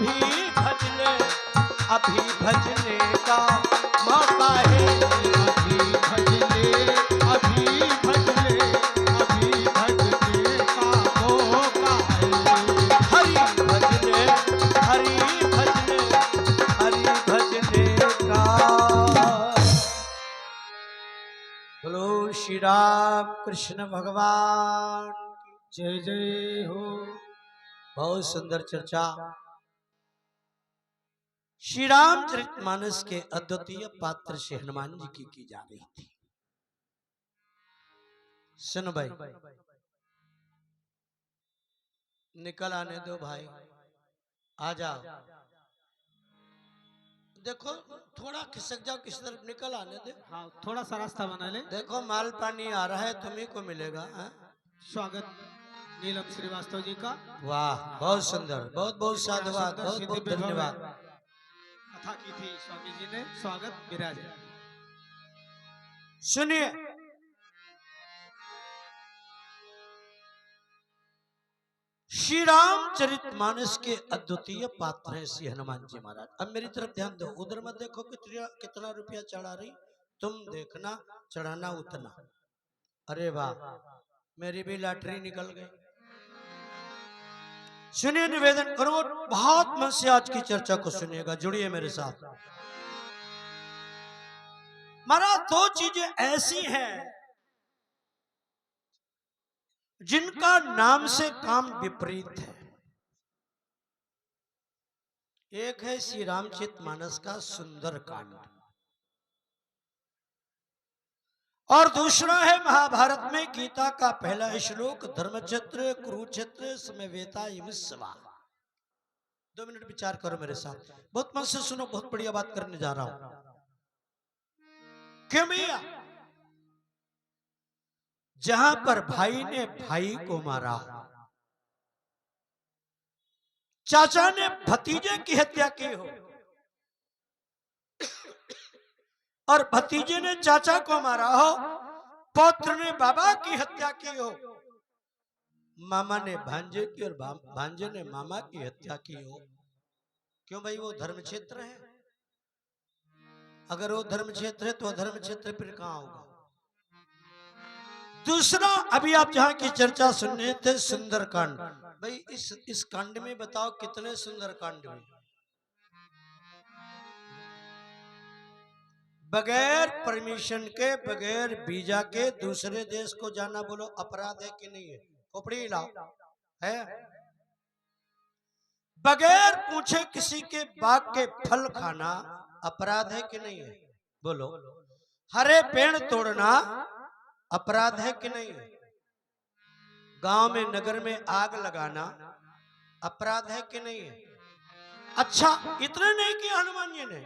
अभी भजले, अभी भजने का मौका है। अभी भजले, अभी भजले, अभी भजने का मौका है। हरि भजने, हरि भजने, हरि भजने का। बोलो श्री राम कृष्ण भगवान की जय जय हो। बहुत सुंदर चर्चा श्री रामचरितमानस के अद्वितीय पात्र से हनुमान जी की जा रही थी। सुनो भाई, निकल आने दो भाई, आ जाओ। देखो थोड़ा खिसक जाओ, किसी तरफ निकल आने दे। हाँ, थोड़ा सा रास्ता बना ले। देखो माल पानी आ रहा है, तुम्ही को मिलेगा। स्वागत नीलम श्रीवास्तव जी का। वाह बहुत सुंदर, बहुत बहुत साधुवाद, बहुत बहुत धन्यवाद। कथा की थी स्वामी जी ने। स्वागत विराजे। सुनिए, श्री रामचरितमानस के अद्वितीय पात्र हैं श्री हनुमान जी महाराज। अब मेरी तरफ ध्यान दो, उधर मत देखो कितना रुपया चढ़ा रही, तुम देखना चढ़ाना उतना। अरे वाह, मेरी भी लॉटरी निकल गई। सुनिए, निवेदन करो, बहुत मन से आज की चर्चा को सुनिएगा, जुड़िए मेरे साथ। महाराज दो चीजें ऐसी हैं जिनका नाम से काम विपरीत है। एक है श्री रामचरितमानस का सुंदर कांड, और दूसरा है महाभारत में गीता का पहला श्लोक, धर्मक्षेत्र कुरुक्षेत्र समवेता युमिस्सवा। 2 मिनट विचार करो मेरे साथ, बहुत मन से सुनो, बहुत बढ़िया बात करने जा रहा हूं। क्यों भैया? जहां पर भाई ने भाई को मारा, चाचा ने भतीजे की हत्या की हो, और भतीजे ने चाचा को मारा हो, पौत्र ने बाबा की हत्या की हो, मामा ने भांजे की और भांजे ने मामा की हत्या की हो। क्यों भाई? वो धर्म क्षेत्र है। अगर वो धर्म क्षेत्र है तो धर्म क्षेत्र फिर कहां होगा? दूसरा, अभी आप जहां की चर्चा सुन रहे थे, सुंदर कांड। भाई इस कांड में बताओ कितने सुंदर कांड हुए। बगैर परमिशन के, बगैर वीजा के दूसरे देश को जाना, बोलो अपराध है कि नहीं है? खोपड़ी हिलाओ, है? बगैर पूछे किसी के बाग के फल खाना अपराध है कि नहीं है? बोलो। हरे पेड़ तोड़ना अपराध है कि नहीं है? गांव में नगर में आग लगाना अपराध है कि नहीं है? अच्छा, इतना नहीं किया हनुमान जी ने।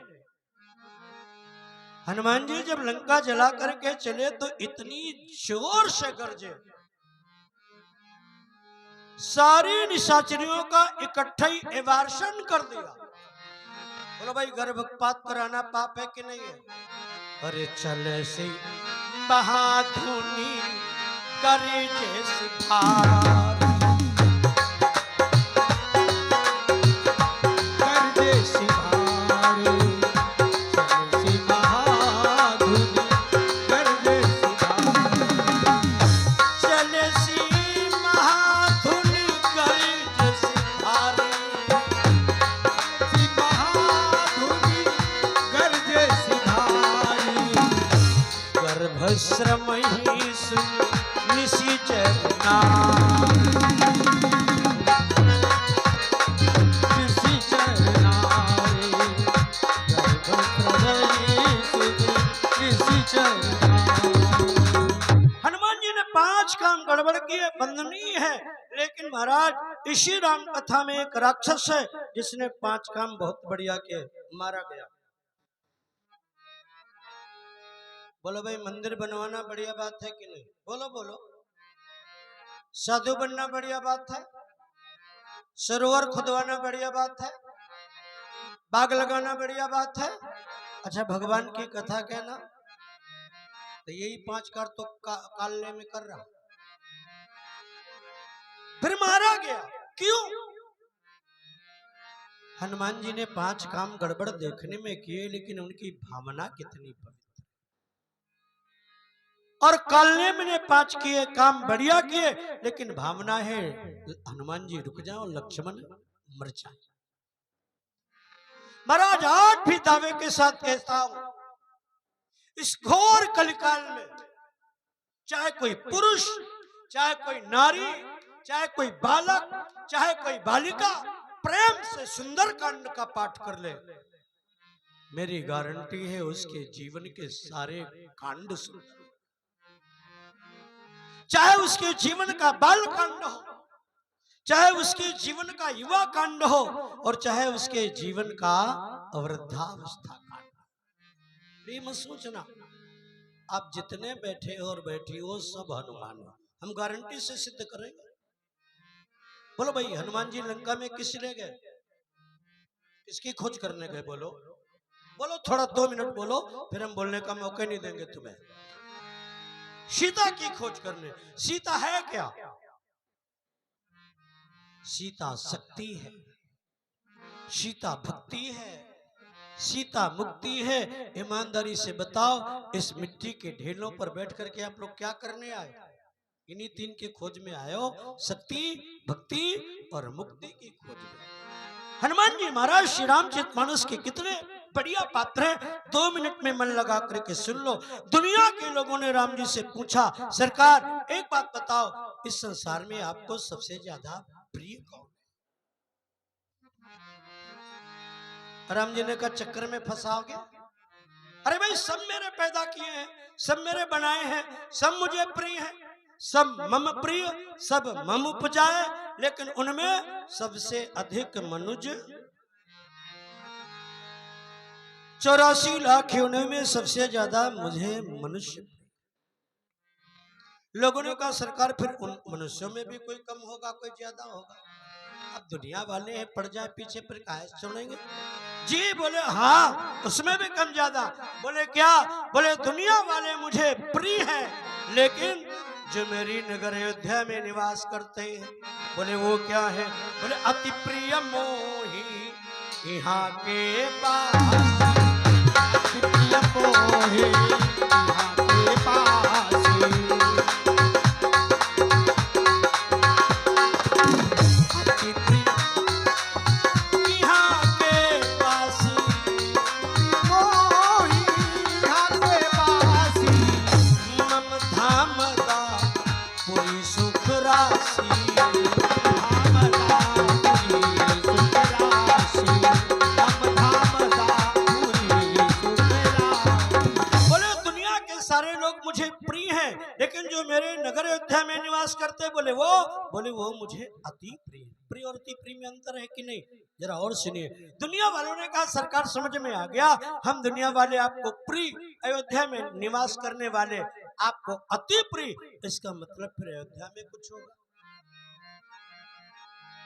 हनुमान जी जब लंका जला करके चले तो इतनी जोर से गरजे, सारी निशाचरियों का इकट्ठा ही एवार्शन कर दिया। बोलो भाई, गर्भपात कराना पाप है कि नहीं है? अरे चले सी महाधुनी करे जैसी भार, कर जैसी भार, जैसी महाधुनी, कर जैसी भार। चले सी महाधुनी करे जैसी भार, जैसी महाधुनी, कर जैसी भार। गर्भश्रम ही सुन निशिचरना, हनुमान जी ने 5 काम गड़बड़ किए, वंदनीय है। लेकिन महाराज इसी राम कथा में एक राक्षस है जिसने 5 काम बहुत बढ़िया किए, मारा गया। बोलो भाई, मंदिर बनवाना बढ़िया बात है कि नहीं? बोलो बोलो। साधु बनना बढ़िया बात है, सरोवर खुदवाना बढ़िया बात है, बाग लगाना बढ़िया बात है। अच्छा, भगवान की कथा कहना, तो यही 5 कार तो कालने में कर रहा, फिर मारा गया। क्यों? हनुमान जी ने 5 काम गड़बड़ देखने में किए, लेकिन उनकी भावना कितनी पवित्र। और कालनेम ने 5 किए काम बढ़िया किए, लेकिन भावना है हनुमान जी रुक जाओ, लक्ष्मण मर जाए। महाराज आज भी दावे के साथ कहता हूं, इस घोर कलिकाल में चाहे कोई पुरुष, चाहे कोई नारी, चाहे कोई बालक, चाहे कोई बालिका प्रेम से सुंदर कांड का पाठ कर ले, मेरी गारंटी है उसके जीवन के सारे कांड सुन। चाहे उसके जीवन का बाल कांड हो, चाहे उसके जीवन का युवा कांड हो, और चाहे उसके जीवन का वृद्धावस्था कांड। ये मत सोचना आप जितने बैठे हो और बैठी हो सब हनुमान हो, हम गारंटी से सिद्ध करेंगे। बोलो भाई, हनुमान जी लंका में किस ले गए, किसकी खोज करने गए? बोलो बोलो, थोड़ा 2 मिनट बोलो, फिर हम बोलने का मौका नहीं देंगे तुम्हें। सीता की खोज करने। सीता है क्या? सीता शक्ति है, सीता भक्ति है, सीता मुक्ति है। ईमानदारी से बताओ, इस मिट्टी के ढेलों पर बैठ करके आप लोग क्या करने आए? इन्हीं 3 की खोज में आए हो, शक्ति, भक्ति और मुक्ति की खोज में। हनुमान जी महाराज श्री रामचरितमानस के कितने बढ़िया पात्र हैं। 2 मिनट में मन लगा करके सुन लो। दुनिया के लोगों ने राम जी से पूछा, सरकार एक बात बताओ, इस संसार में आपको सबसे ज्यादा प्रिय कौन? राम जी ने कहा, चक्कर में फंसाओगे? अरे भाई, सब मेरे पैदा किए हैं, सब मेरे बनाए हैं, सब मुझे प्रिय हैं, सब मम प्रिय, सब मम उपजाए, लेकिन उनमें सबसे अधिक मनुज 84 लाख योनियों में सबसे ज्यादा मुझे मनुष्य। लोगों ने कहा, सरकार फिर उन मनुष्यों में भी कोई कम होगा, कोई ज्यादा होगा? अब दुनिया वाले हैं, पड़ जाए पीछे फिर काहे सुनेंगे जी? बोले हाँ, उसमें भी कम ज्यादा। बोले क्या? बोले दुनिया वाले मुझे प्रिय हैं, लेकिन जो मेरी नगर अयोध्या में निवास करते हैं, बोले वो क्या है? बोले अति प्रिय मोही यहाँ के पास, अति प्रिय मोही यहाँ के पास, अति प्रिय यहाँ के पास, मोही यहाँ के पास, मम धाम दा पूरी सुख राशि, सारे लोग मुझे प्रिय हैं, लेकिन जो मेरे नगर अयोध्या में निवास करते बोले वो मुझे अति प्रिय। प्रिय और अति प्रिय में अंतर है कि नहीं? जरा और सुनिए। दुनिया वालों ने कहा, सरकार समझ में आ गया, हम दुनिया वाले आपको प्रिय, अयोध्या में निवास करने वाले आपको अति प्रिय, इसका मतलब फिर अयोध्या में कुछ होगा।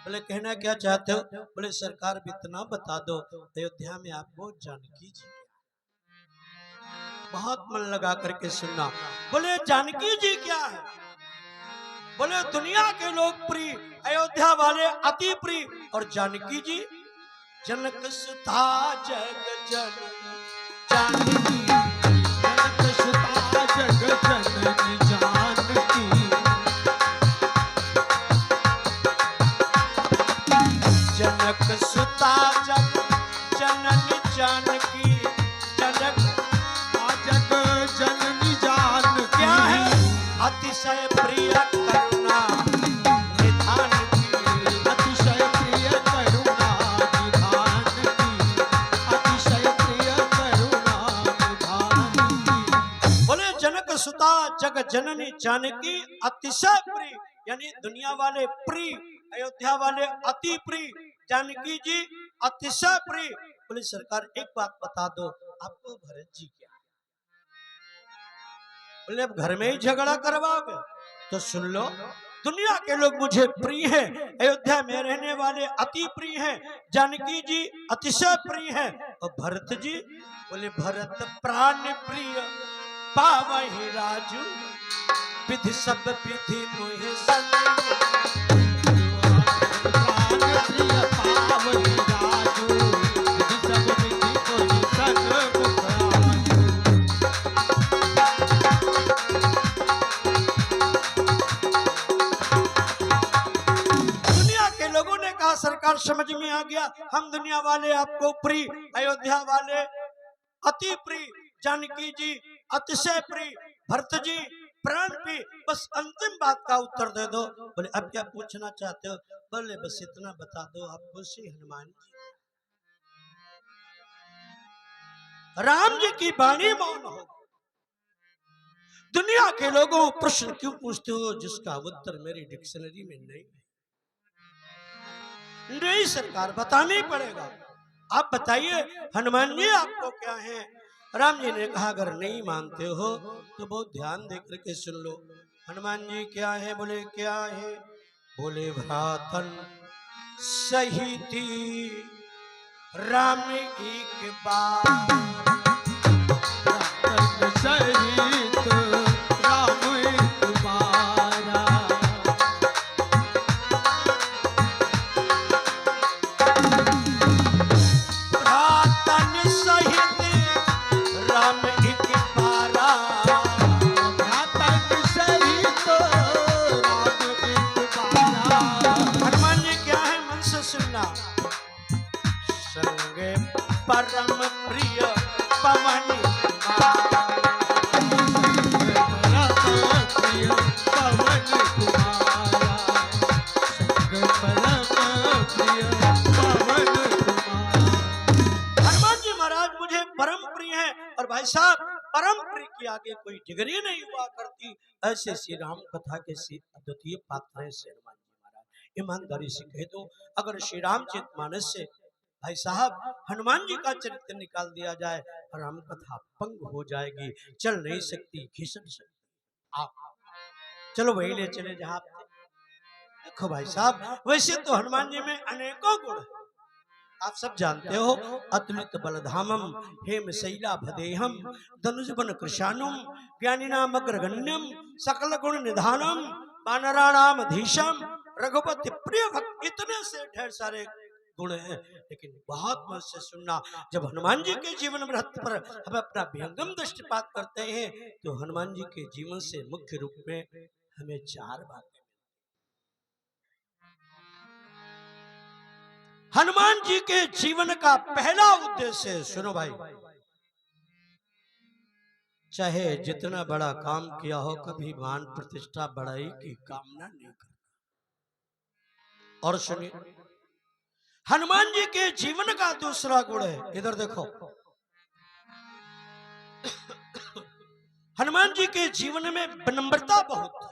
बोले कहना क्या चाहते हो? बोले सरकार इतना बता दो, अयोध्या में आपको जानकी जी, बहुत मन लगा करके सुनना। बोले जानकी जी क्या है? बोले दुनिया के लोग प्रिय, अयोध्या वाले अति प्रिय, और जानकी जी जनक सुता जग जननी जानकी, जनक सुता जग जननी जानकी, जनक सुता जग जननी जानकी, जनक जननी जान क्या है? अतिशय प्रिय करुणा निधान की, अतिशय प्रिय करुणा निधान की, अतिशय प्रिय करुणा निधान की। बोले जनक सुता जग जननी जानकी अतिशय प्रिय, यानी दुनिया वाले प्रिय, अयोध्या वाले अति प्रिय, जानकी जी अतिशय प्रिय। बोले सरकार एक बात बता दो, आपको भरत जी क्या? बोले अब घर में ही झगड़ा करवाओगे? तो सुन लो, दुनिया के लोग मुझे प्रिय हैं, अयोध्या में रहने वाले अति प्रिय हैं, जानकी जी अतिशय प्रिय हैं, और भरत जी? बोले भरत प्राण प्रिय पावहि राजू, विधि सब विधि मोहि सनई, प्राण प्रिय पावहि राजू, हम दुनिया वाले आपको प्रिय, अयोध्या वाले अति प्रिय, जानकी जी अतिशय प्रिय, भरत जी प्राण प्रिय। बस अंतिम बात का उत्तर दे दो। बोले अब क्या पूछना चाहते हो? बोले बस इतना बता दो आपको श्री हनुमान जी, राम जी की वाणी मौन हो। दुनिया के लोगों प्रश्न क्यों पूछते हो जिसका उत्तर मेरी डिक्शनरी में नहीं है? नहीं सरकार, बताना ही पड़ेगा। आप बताइए हनुमान जी आपको क्या है? राम जी ने कहा अगर नहीं मानते हो तो बहुत ध्यान दे करके सुन लो। हनुमान जी क्या है? बोले क्या है? बोले भ्रातन सही थी राम एक बार, सहित राम तुम्हारा। भ्रातन सहित राम एक बारा, भ्रातन सहित राम तुम्हारा। हनुमान जी क्या है? मन से सुनना। संग परम प्रिय पवन कुमार, प्रिय पवन कुमारा। संग परम प्रिय पवन कुमारा। हनुमान जी महाराज मुझे परम प्रिय है। और भाई साहब परम प्रिय के आगे कोई डिग्री नहीं हुआ करती। ऐसे श्री राम कथा के अद्वितीय पात्र हैं श्री हनुमान जी महाराज। ईमानदारी से कह दो, अगर श्री रामचरितमानस से भाई साहब हनुमान जी का चरित्र निकाल दिया जाए, राम कथा पंग हो जाएगी, चल नहीं सकती, घिसन सकती। आप चलो वही ले चले जहां आप थे। देखो भाई साहब वैसे तो हनुमान जी में अनेकों गुण हैं, आप सब जानते हो। अतुलित बलधामम हेम शैला भदेहम धनुजबन कृशानुम ज्ञानिनाम अग्रगण्यम सकल गुण निधानम वानराणाम धीशम रघुपति प्रिय भक्त। इतने से ढेर सारे गुण हैं, लेकिन बहुत मन से सुनना। जब हनुमान जी के जीवन वृत्त पर हम अपना विहंगम दृष्टिपात करते हैं तो हनुमान जी के जीवन से मुख्य रूप में हमें चार बातें। हनुमान जी के जीवन का पहला उद्देश्य सुनो भाई, चाहे जितना बड़ा काम किया हो कभी मान प्रतिष्ठा बढ़ाई की कामना नहीं करता। और सुनिए हनुमान जी के जीवन का दूसरा गुण है, इधर देखो। हनुमान जी के जीवन में विनम्रता बहुत है।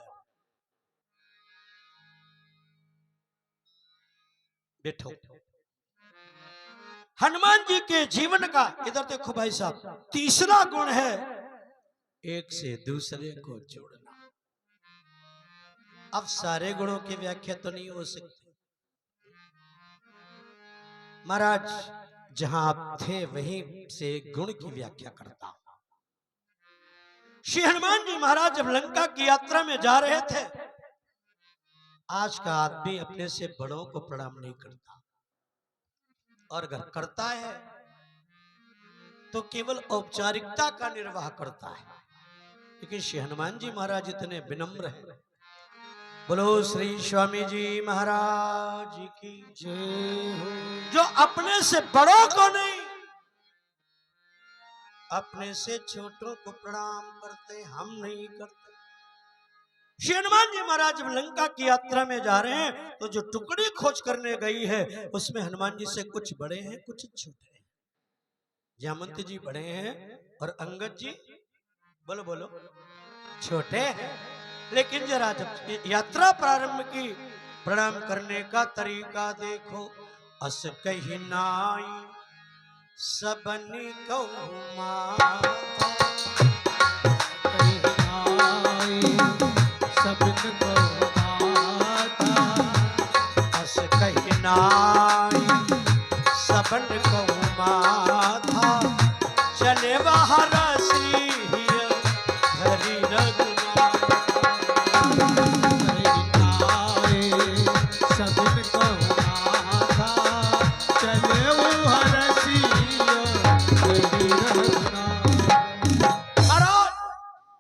बैठो। हनुमान जी के जीवन का इधर देखो भाई साहब, तीसरा गुण है एक से दूसरे को जोड़ना। अब सारे गुणों की व्याख्या तो नहीं हो सकती। महाराज जहां आप थे वहीं से गुण की व्याख्या करता हूं। श्री हनुमान जी महाराज जब लंका की यात्रा में जा रहे थे, आज का आदमी अपने से बड़ों को प्रणाम नहीं करता, और अगर करता है तो केवल औपचारिकता का निर्वाह करता है। लेकिन श्री हनुमान जी महाराज इतने विनम्र हैं। बोलो श्री स्वामी जी महाराज की जय हो। जो अपने से बड़ों को नहीं, अपने से छोटों को प्रणाम करते, हम नहीं करते। श्री हनुमान जी महाराज जब लंका की यात्रा में जा रहे हैं तो जो टुकड़ी खोज करने गई है उसमें हनुमान जी से कुछ बड़े हैं कुछ छोटे हैं। जामवंत जी बड़े हैं और अंगद जी बोलो बोलो छोटे हैं। लेकिन जरा जब यात्रा प्रारंभ की, प्रणाम करने का तरीका देखो। अस कही नाई सबनी को माता, अस कही नाई सबन को माता, चले बाहर श्री हरि रघुनाथ।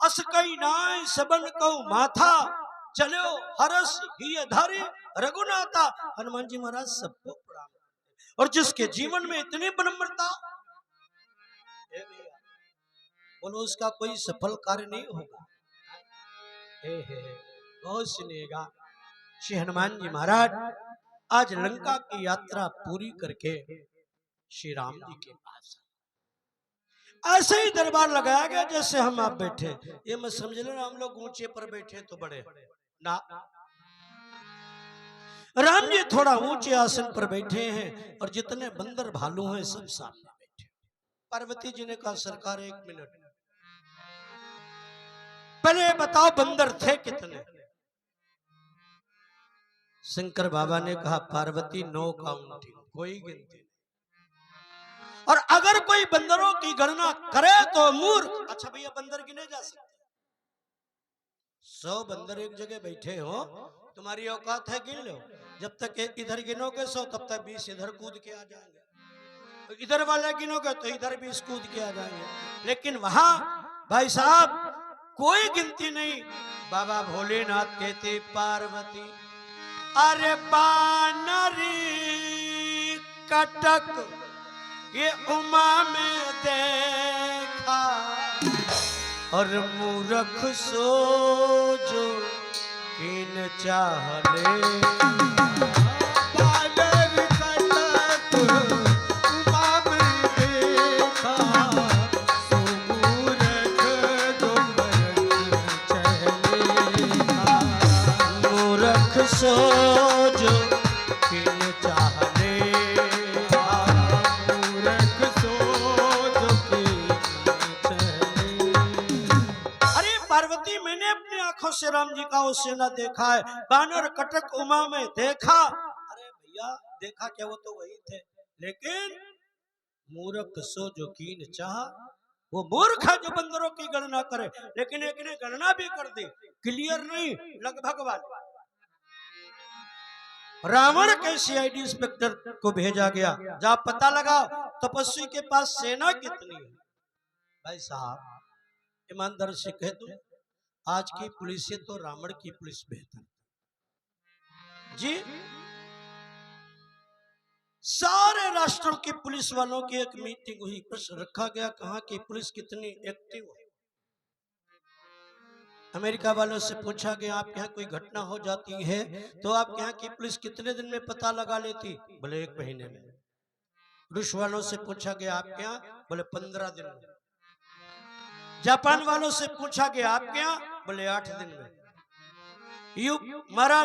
अस कई नाय सबन को माथा, चलो हरस ही धरे रघुनाथा। हनुमान जी महाराज सबको प्रणाम, और जिसके जीवन में इतनी विनम्रता, बोलो उसका कोई सफल कार्य नहीं होगा। बहुत सुनिएगा, श्री हनुमान जी महाराज आज लंका की यात्रा पूरी करके श्री राम जी के पास ऐसे ही दरबार लगाया गया जैसे हम आप बैठे। ये मत समझ लेना हम लोग ऊंचे पर बैठे तो बड़े ना, राम जी थोड़ा ऊंचे आसन पर बैठे हैं और जितने बंदर भालू हैं सब सामने बैठे। पार्वती जी ने कहा सरकार 1 मिनट, पहले बताओ बंदर थे कितने? शंकर बाबा ने कहा पार्वती 9 काउंटिंग, कोई गिनती नहीं। और अगर कोई बंदरों की गणना करे तो मूर्ख। अच्छा भैया बंदर गिने जा सकते? 100 बंदर एक जगह बैठे हो, तुम्हारी औकात है गिन लो। जब तक इधर गिनोगे 100 तब तक 20 इधर कूद के आ जाएंगे, इधर वाले गिनोगे तो इधर 20 कूद के आ जाएंगे। लेकिन वहां भाई साहब कोई गिनती नहीं। बाबा भोलेनाथ कहते पार्वती अरे बानरी कटक ये उमा में देखा और मूर्ख सो जो किन चाह ले। सो जो किन चाह ले, मूर्ख सो जो किन चाह ले। अरे पार्वती मैंने अपनी आंखों से राम जी का वो सेना देखा है, बानर कटक उमा में देखा। अरे भैया देखा क्या, वो तो वही थे। लेकिन मूर्ख सो जो कीन चाह, वो मूर्ख है जो बंदरों की गणना करे। लेकिन एक ने गणना भी कर दी, क्लियर नहीं लगभग वाली। रावण के सीआईडी इंस्पेक्टर को भेजा गया, जब पता लगाओ तपस्वी के पास सेना कितनी है। भाई साहब ईमानदार से कह दूं, आज की पुलिस से तो रावण की पुलिस बेहतर जी। सारे राष्ट्रों की पुलिस वालों की एक मीटिंग हुई, प्रश्न रखा गया कहाँ की पुलिस कितनी एक्टिव है। अमेरिका वालों से पूछा गया आपके यहाँ कोई घटना हो जाती है तो आपके यहाँ की पुलिस कितने दिन में पता लगा लेती? बोले 1 महीने में। रूस वालों से पूछा गया आपके यहाँ? बोले 15 दिन में। जापान वालों से पूछा गया आपके यहाँ? बोले 8 दिन में।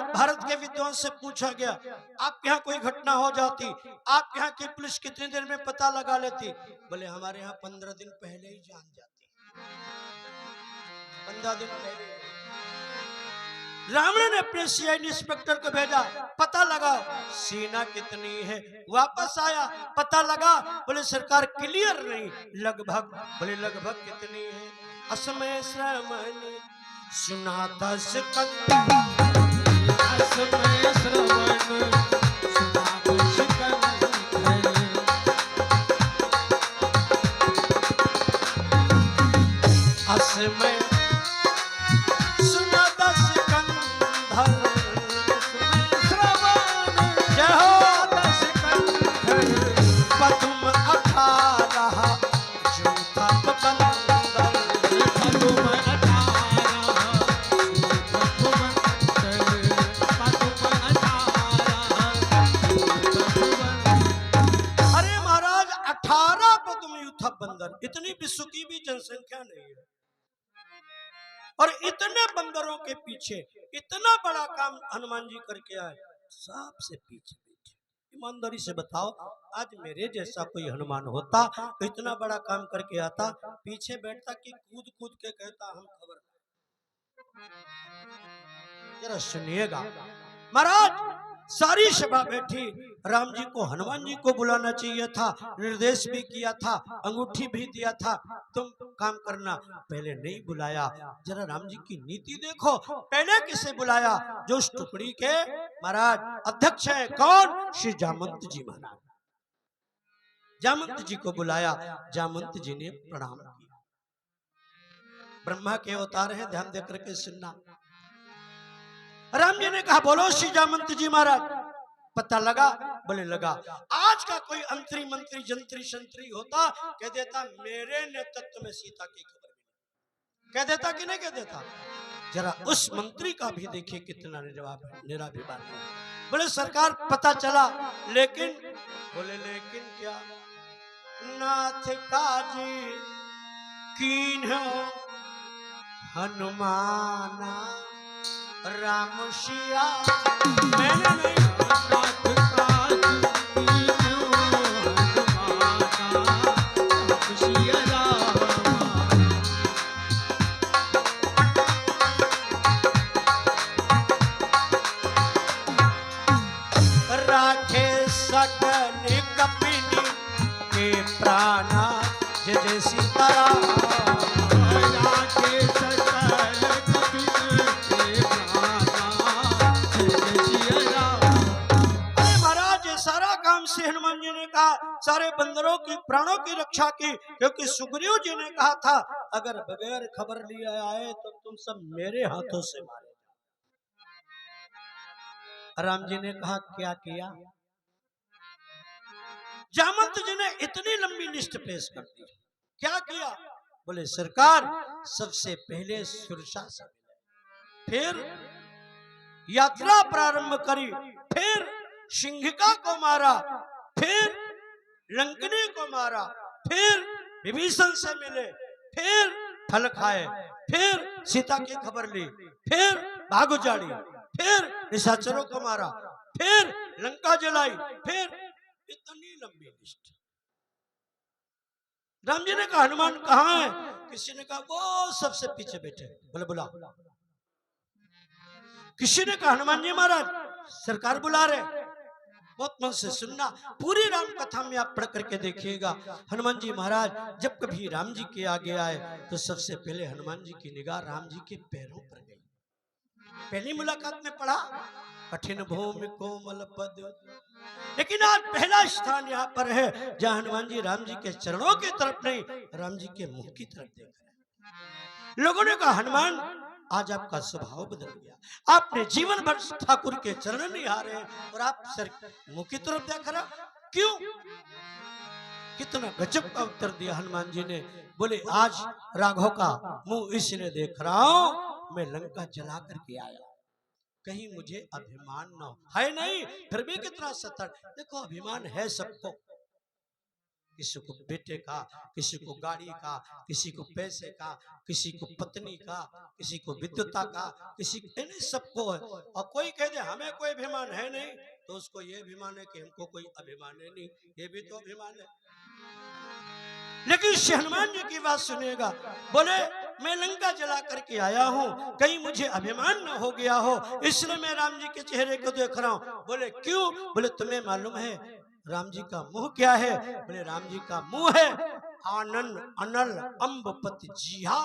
भारत के विद्वान से पूछा गया आपके यहाँ कोई घटना हो जाती, आपके यहाँ की पुलिस कितने दिन में पता लगा लेती? बोले हमारे यहाँ 15 दिन पहले ही जान जाती। 15 दिन पहले रावण ने अपने सीआईडी इंस्पेक्टर को भेजा, पता लगाओ सेना कितनी है। वापस आया, पता लगा, बोले सरकार क्लियर नहीं, लगभग। बोले लगभग कितनी है? असमय श्रवण सुनाता स्कंद, असमय श्रवण सुनाता स्कंद, असमय बंदर, इतनी विश्व की भी जनसंख्या नहीं है। और इतने बंदरों के पीछे इतना बड़ा काम हनुमान जी करके आए, सबसे पीछे पीछे। ईमानदारी से बताओ, आज मेरे जैसा कोई हनुमान होता तो इतना बड़ा काम करके आता, पीछे बैठता कि कूद कूद के कहता हम खबर। जरा सुनिएगा महाराज, सारी सभा बैठी, राम जी को हनुमान जी को बुलाना चाहिए था, निर्देश भी किया था, अंगूठी भी दिया था, तुम काम करना, पहले नहीं बुलाया। जरा राम जी की नीति देखो, पहले किसे बुलाया? जो उस टुकड़ी के महाराज अध्यक्ष है, कौन? श्री जामंत जी महाराज। जामंत जी को बुलाया, जामंत जी ने प्रणाम किया। ब्रह्मा के अवतार है, ध्यान देकर के सुनना। राम जी ने कहा बोलो श्री जामंत जी महाराज। पता लगा? बोले लगा। आज का कोई अंतरी मंत्री जंत्री शंत्री होता, कह देता मेरे नेतृत्व में सीता की खबर मिली। कह देता कि नहीं कह देता? जरा उस मंत्री का भी देखिए कितना निराभिमान है। बोले सरकार पता चला, लेकिन बोले लेकिन क्या? नाथ काजी कीन हनुमाना राम सिया। मैंने नहीं नाथ काज कीन्हो हनुमाना राम सिया रामा। राखे सकल कपिनी के प्राणा जय जय सीताराम। राखे सकल कपिन के प्राणा जय जय सिया राम। अरे महाराज ये सारा काम से हनुमान जी ने कहा, सारे बंदरों की प्राणों की रक्षा की, क्योंकि सुग्रीव जी ने कहा था अगर बगैर खबर लिए आए तो तुम सब मेरे हाथों से मारे। राम जी ने कहा क्या किया? जामवंत जी ने इतनी लंबी लिस्ट पेश कर दी। क्या किया? बोले सरकार सबसे पहले सुरक्षा से मिले, फिर यात्रा प्रारंभ करी, फिर सिंहिका को मारा, फिर लंकनी को मारा, फिर विभीषण से मिले, फिर फल खाए, फिर सीता की खबर ली, फिर भाग उजाड़ी, फिर निशाचरों को मारा, फिर लंका जलाई, फिर इतनी लंबी लिस्ट। राम जी ने कहा हनुमान कहाँ है? किसी ने कहा वो सबसे पीछे बैठे। बोले बुला। किसी ने कहा हनुमान जी महाराज सरकार बुला रहे। बहुत मन से सुनना, पूरी राम कथा में आप पढ़ करके देखिएगा। हनुमान जी महाराज जब कभी राम जी के आगे आए तो सबसे पहले हनुमान जी की निगाह राम जी के पैरों पर गई। पहली मुलाकात में पढ़ा कठिन भूमि कोमल पद, लेकिन आज पहला स्थान यहाँ पर है जहाँ हनुमान जी राम जी के चरणों की तरफ नहीं, राम जी के मुख की तरफ देख रहे हैं। लोगों ने कहा हनुमान आज आपका स्वभाव बदल गया, आपने जीवन भर ठाकुर के चरण निहारे और आप सर मुंह की तरफ देख रहे, क्यों? कितना गजब का उत्तर दिया हनुमान जी ने। बोले आज राघव का मुंह इसलिए देख रहा हूं, मैं लंका जला करके आया, कहीं मुझे अभिमान ना हो। है नहीं, फिर भी कितना सतर। देखो अभिमान है सबको, किसी को बेटे का, किसी को गाड़ी का, किसी को पैसे का, किसी को पत्नी का, किसी को विद्युता का, किसी नहीं, सबको है। और कोई कह दे हमें कोई अभिमान है नहीं, तो उसको ये अभिमान है कि हमको कोई अभिमान है नहीं, ये भी तो अभिमान है। लेकिन श्री हनुमान जी की बात सुनिएगा। बोले मैं लंका जला करके आया हूँ, कहीं मुझे अभिमान न हो गया हो, इसलिए मैं राम जी के चेहरे को देख रहा हूँ। बोले क्यों? बोले तुम्हें मालूम है राम जी का मुंह क्या है? बोले राम जी का मुंह है आनंद अनल अम्बपति जिहा।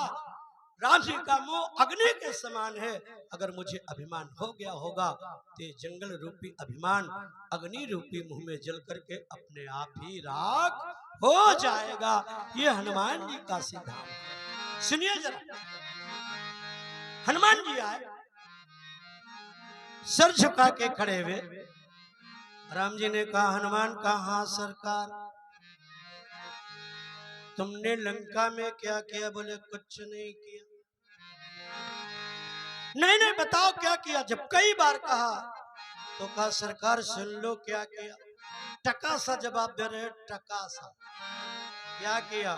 राम जी का मुंह अग्नि के समान है। अगर मुझे अभिमान हो गया होगा तो जंगल रूपी अभिमान अग्नि रूपी मुंह में जल करके अपने आप ही राख हो जाएगा। ये हनुमान जी का सिद्धांत। सुनिए जरा, हनुमान जी आए, सर झुका के खड़े हुए। राम जी ने कहा हनुमान कहा सरकार, तुमने लंका में क्या किया? बोले कुछ नहीं किया। नहीं नहीं बताओ क्या किया? जब कई बार कहा तो कहा सरकार सुन लो क्या किया। टका सा जवाब दे रहे, टका सा। क्या किया?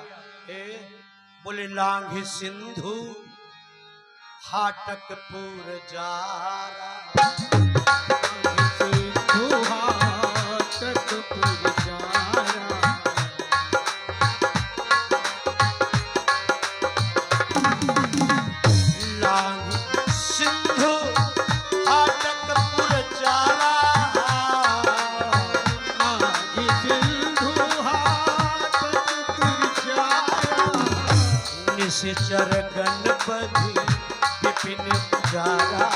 बोले लांघ सिंधु हाटकपुर जारा, सिंधु हाटकपुर जारा, लांघ सिंधु हाटकपुर जारा, सिंधु हाटकपुर जारा, निश्चर गणपति विपिन उजारा,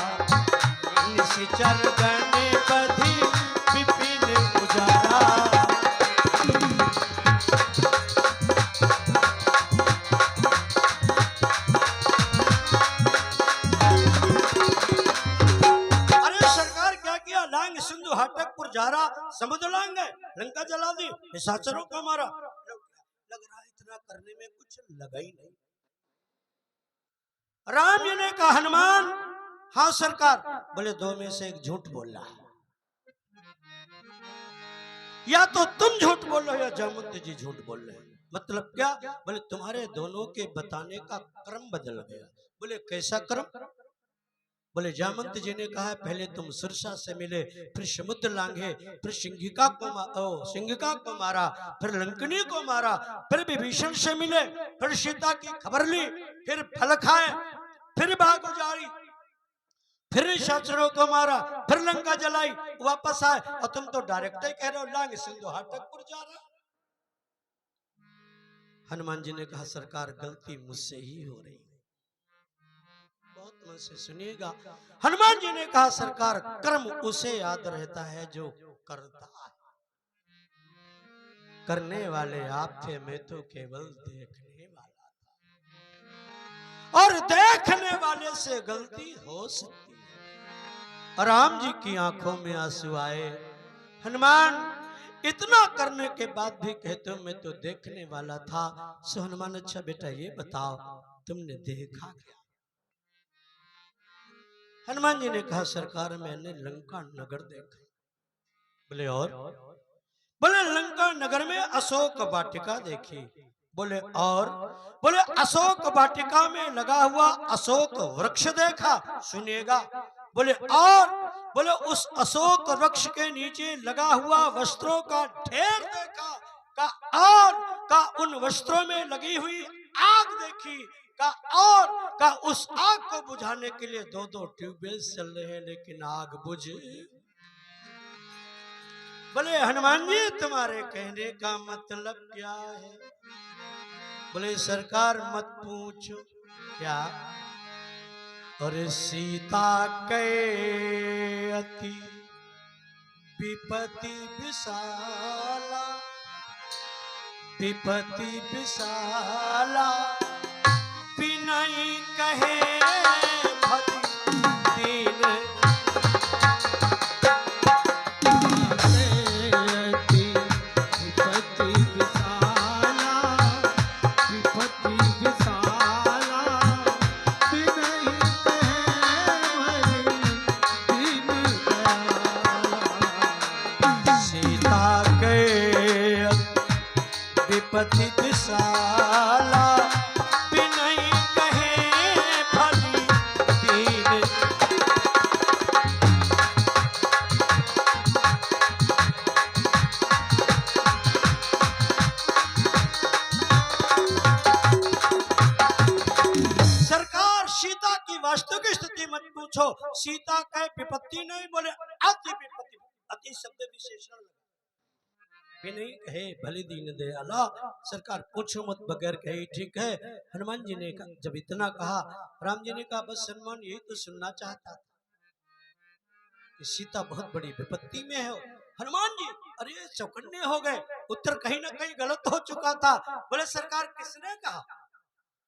निश्चर गणपति विपिन उजारा। अरे सरकार क्या किया? लांग सिंधु हाटकपुर जा समुद्र लांग गए, लंका जला दी, निशाचरों को मारा। लग रहा है इतना करने में कुछ लगा ही नहीं। राम जी ने कहा हनुमान, हाँ सरकार। बोले दो में से एक झूठ बोल रहा है, या तो तुम झूठ बोल रहे हो या जामवंत जी झूठ बोल रहे हैं। मतलब क्या? बोले तुम्हारे दोनों के बताने का क्रम बदल गया। बोले कैसा क्रम? बोले जामवंत जी ने कहा पहले तुम सुरसा से मिले, फिर समुद्र लांघे, फिर सिंहिका को मारा, फिर लंकनी को मारा, फिर विभीषण से मिले, फिर सीता की खबर ली, फिर फल खाए, फिर बाग उजाड़ी, फिर निशाचरों को मारा, फिर लंका जलाई, वापस आए, और तुम तो डायरेक्ट ही कह रहे हो लांग सिंधु हाटकपुर जा रहा। हनुमान जी ने कहा सरकार गलती मुझसे ही हो रही है, बहुत मन से सुनिएगा। हनुमान जी ने कहा सरकार कर्म उसे याद रहता है जो करता है, करने वाले आप थे, मैं तो केवल देखने वाला था, और देखने वाले से गलती हो सकती है। राम जी की आंखों में आंसू आए। हनुमान इतना करने के बाद भी कहते हो मैं तो देखने वाला था। सो हनुमान अच्छा बेटा ये बताओ तुमने देखा क्या? हनुमान जी ने कहा सरकार मैंने लंका नगर देखा। बोले और? बोले लंका नगर में अशोक वाटिका देखी। बोले और? बोले अशोक वाटिका में लगा हुआ अशोक वृक्ष देखा। सुनिएगा। बोले और? बोले उस अशोक वृक्ष के नीचे लगा हुआ वस्त्रों का ढेर देखा। का और? का उन वस्त्रों में लगी हुई आग देखी। का और? का उस आग को बुझाने के लिए दो दो ट्यूबवेल चल रहे हैं लेकिन आग बुझे। बोले हनुमान जी तुम्हारे कहने का मतलब क्या है? बोले सरकार मत पूछो। क्या? अरे सीता के अति विपत्ति विशाला, विपत्ति विशाला, बिनई कहे भति दीन। विपत्ति विशाला, बिनई कहे भली दीन। सरकार सीता की वास्तविक स्थिति मत पूछो। सीता कहे विपत्ति नहीं, बोले अति विपत्ति। अति शब्द विशेषण नहीं कहे भली दीन दयाला। सरकार पूछो मत बगैर कहे ठीक है। हनुमान जी ने जब इतना कहा, राम जी ने कहा बस हनुमान यही तो सुनना चाहता था कि सीता बहुत बड़ी विपत्ति में है। हनुमान जी अरे चौकन्ने हो गए, उत्तर कहीं ना कहीं गलत हो चुका था। बोले सरकार किसने कहा?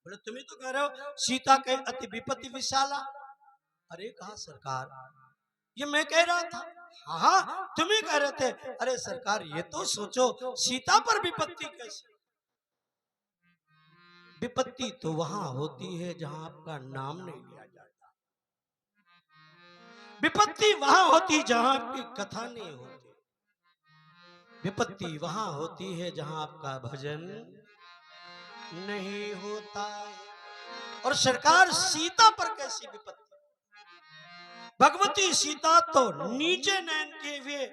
बोले तुम्हें तो कह रहे हो सीता के अति विपत्ति विशाला। अरे कहा सरकार ये मैं कह रहा था। हाँ तुम ही कह रहे थे। अरे सरकार ये तो सोचो सीता पर विपत्ति कैसे? विपत्ति तो वहां होती है जहां आपका नाम नहीं लिया जाता। विपत्ति वहां होती जहां आपकी कथा नहीं होती। विपत्ति वहां होती है जहां आपका भजन नहीं होता है। और सरकार सीता पर कैसी विपत्ति? भगवती सीता तो नीचे नयन किए हुए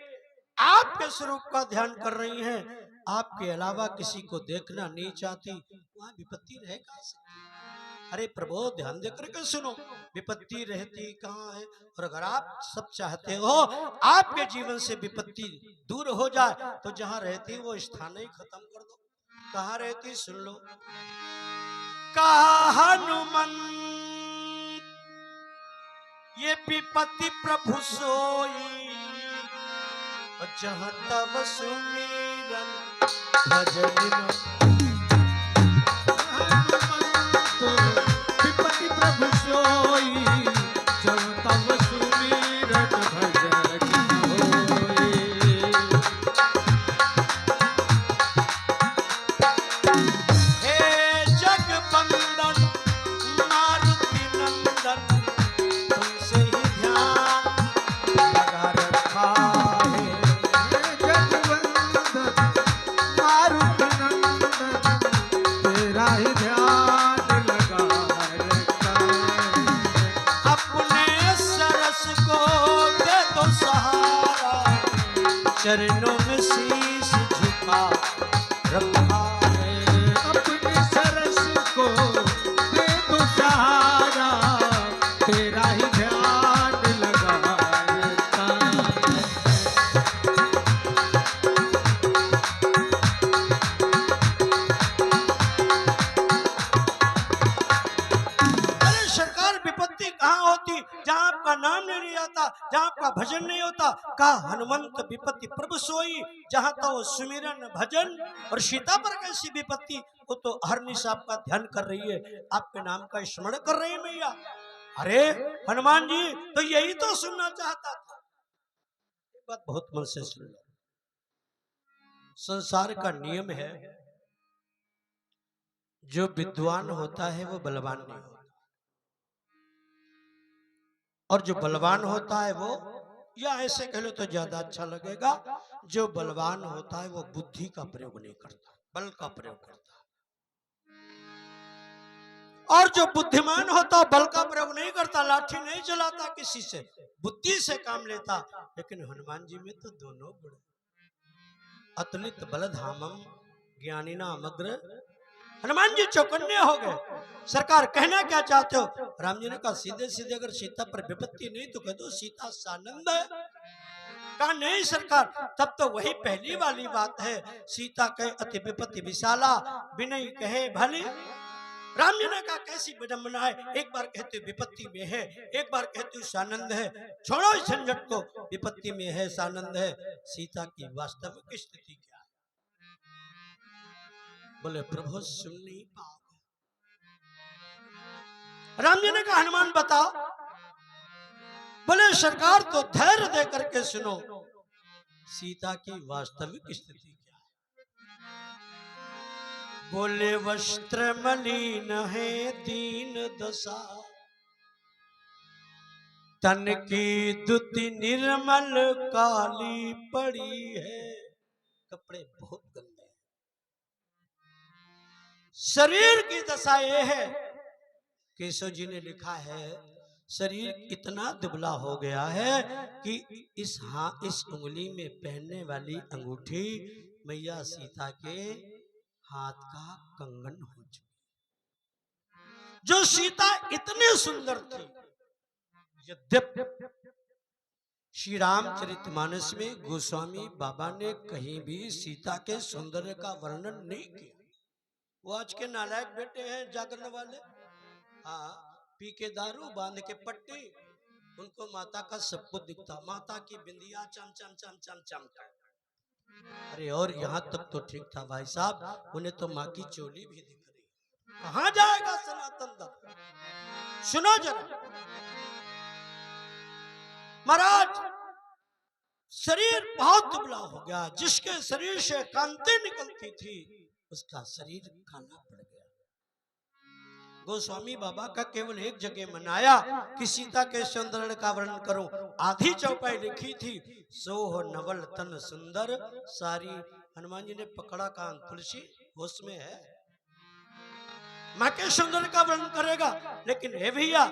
आपके स्वरूप का ध्यान कर रही हैं, आपके अलावा किसी को देखना नहीं चाहती। वहां विपत्ति रह कहां सकती? अरे प्रभु ध्यान देकर के सुनो, विपत्ति रहती कहां है? और अगर आप सब चाहते हो आपके जीवन से विपत्ति दूर हो जाए तो जहां रहती वो स्थान ही खत्म कर दो। कहां रहती सुन लो। कहा हनुमान ये विपत्ति प्रभु सोई, जहाँ तब सुमिरन भजन। विपत्ति प्रभु सोई, जहाँ तब सुमिरन भजन होई। ही ध्यान लगाए रखता है। अपने सरस को दे दो सहारा, चरणों में शीश झुका रखा है। अपने सरस को दे दो सहारा, तेरा ही ध्यान लगाए रखता है। अरे सरकार, विपत्ति कहाँ होती? जहाँ आपका नाम नहीं आता, जहाँ आपका भजन नहीं होता। कहा हनुमंत विपत्ति प्रभु सोई, जहाँ तो सुमिरन भजन। और सीता पर कैसी विपत्ति? वो तो हरनिश आपका ध्यान कर रही है, आपके नाम का स्मरण कर रही है मैया। अरे हनुमान जी तो यही तो सुनना चाहता था। एक बात बहुत मन से सुन लो, संसार का नियम है, जो विद्वान होता है वो बलवान नहीं होता, और जो बलवान होता है वो, या ऐसे कह लो तो ज्यादा अच्छा लगेगा, जो बलवान होता है वो बुद्धि का प्रयोग नहीं करता, बल का प्रयोग करता है। और जो बुद्धिमान होता बल का प्रयोग नहीं करता, लाठी नहीं चलाता, किसी से बुद्धि से काम लेता। लेकिन हनुमान जी में तो दोनों गुण, अतुलित बलधामम ज्ञानिनाम अग्र। हनुमान जी चौकन्ने हो गए। सरकार कहना क्या चाहते हो? राम जी ने कहा सीधे सीधे, अगर सीता पर विपत्ति नहीं तो कह दो सीता सानंद है। कहा नहीं सरकार, तब तो वही पहली वाली बात है, सीता कहे अति विपत्ति विशाला, विनय कहे भली। राम जी ने कहा कैसी विडंबना है, एक बार कहते विपत्ति में है, एक बार कहते सानंद है। छोड़ो इस झंझट को, विपत्ति में है सानंद है, सीता की वास्तविक स्थिति क्या है? बोले प्रभु सुन नहीं पाओगे। राम जी ने कहा हनुमान बताओ। बोले सरकार तो धैर्य दे करके सुनो, सीता की वास्तविक स्थिति क्या है? बोले वस्त्र मलिन है दीन दशा, तन की दुति निर्मल काली पड़ी है। कपड़े बहुत गंदे हैं, शरीर की दशा ये है, केशव जी ने लिखा है, शरीर इतना दुबला हो गया है कि इस उंगली में पहनने वाली अंगूठी मैया सीता के हाथ का कंगन हो चुकी। जो सीता इतनी सुंदर थी, यद्यप श्री रामचरितमानस में गोस्वामी बाबा ने कहीं भी सीता के सौंदर्य का वर्णन नहीं किया। वो आज के नालायक बेटे हैं जागरण वाले, हाँ, पी के दारू बांध के पट्टी, उनको माता का सब कुछ दिखता, माता की बिंदिया चम चम चम चम चम कर। अरे और यहाँ तक तो ठीक था भाई साहब, उन्हें तो माँ की चोली भी दिख रही। कहाँ जाएगा सनातन धर्म? सुनो जरा महाराज, शरीर बहुत दुबला हो गया, जिसके शरीर से कांति निकलती थी उसका शरीर काला पड़ गया। गोस्वामी बाबा का केवल एक जगह मनाया कि सीता के सौंदर्य का वर्णन करो, आधी चौपाई लिखी थी, सोह नवल तन सुंदर सारी। हनुमान जी ने पकड़ा कान, तुलसी होश में है, माँ के सौंदर्य का वर्णन करेगा। लेकिन हे भैया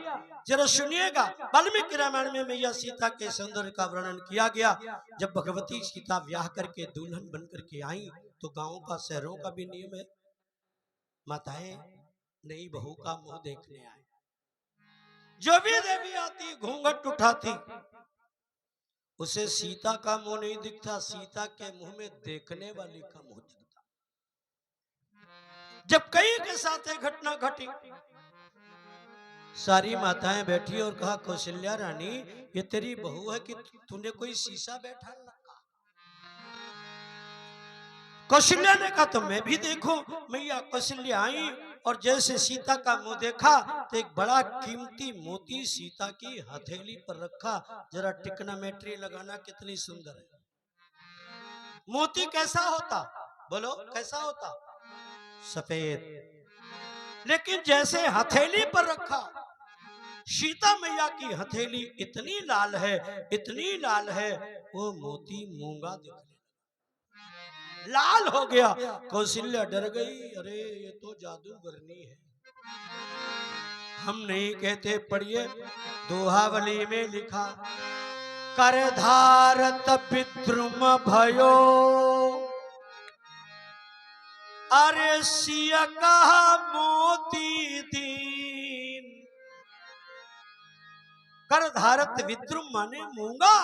जरा सुनिएगा, वाल्मीकि रामायण में मैया सीता के सौंदर्य का वर्णन किया गया। जब भगवती सीता ब्याह करके दुल्हन बन करके आई तो गांवों का शहरों का भी नियम है, माताएं नई बहू का मुंह देखने आए। जो भी देवी आती घूंघट उठाती, उसे सीता का मुंह नहीं दिखता, सीता के मुंह में देखने वाली का मुंह दिखता। जब कई के साथ एक घटना घटी, सारी माताएं बैठी और कहा कौशल्या रानी ये तेरी बहू है कि तूने कोई शीशा बैठा रखा? कौशल्या ने कहा तो मैं भी देखूं। मैया कौशल्या आई और जैसे सीता का मुंह देखा तो एक बड़ा कीमती मोती सीता की हथेली पर रखा। जरा टिकनामेट्री लगाना कितनी सुंदर है। मोती कैसा होता? बोलो कैसा होता? सफेद। लेकिन जैसे हथेली पर रखा, सीता मैया की हथेली इतनी लाल है, इतनी लाल है, वो मोती मूंगा दिखने लगा। लाल हो गया। कौशल्या डर गई, अरे ये तो जादूगरनी है। हम नहीं कहते, पढ़िए दोहावली में लिखा, कर धारत विद्रुम भयो, अरे सिया कहा मोती दीन। कर धारत विद्रुम माने मूंगा।